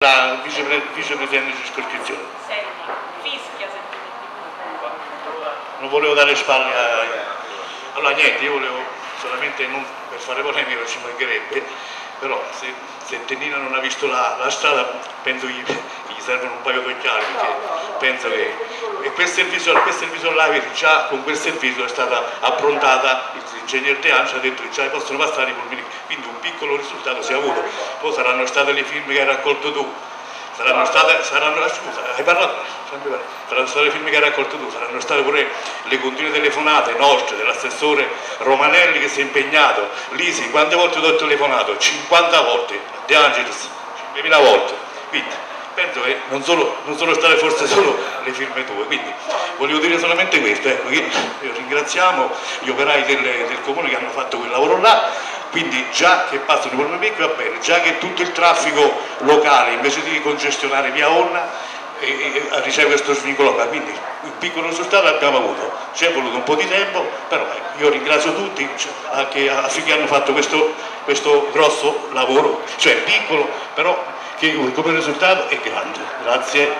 la vicepresidente di circoscrizione. Fischia sempre. Non volevo dare spalle a... Allora niente, io volevo solamente, non per fare polemica, ci mancherebbe, però se Tennina non ha visto la strada, penso che gli servono un paio di occhiali, perché penso che... E quel servizio là, già con quel servizio è stata approntata, l'ingegner De Anci ha detto che già possono passare i polmini, quindi un piccolo risultato si è avuto. Poi saranno state le firme che hai raccolto tu, saranno state le firme che hai raccolto tu, saranno state pure le continue telefonate nostre, dell'assessore Romanelli che si è impegnato. Lisi, quante volte ti ho telefonato? 50 volte, De Angelis 5.000 volte, quindi penso che non sono state forse solo le firme tue, quindi volevo dire solamente questo, ecco, che ringraziamo gli operai del comune che hanno fatto quel lavoro là. Quindi già che passano i polmini va bene, già che tutto il traffico locale invece di congestionare via Onna riceve questo svincolo qua, quindi un piccolo risultato l'abbiamo avuto, ci è voluto un po' di tempo, però io ringrazio tutti anche affinché hanno fatto questo grosso lavoro, cioè piccolo, però che come risultato è grande. Grazie.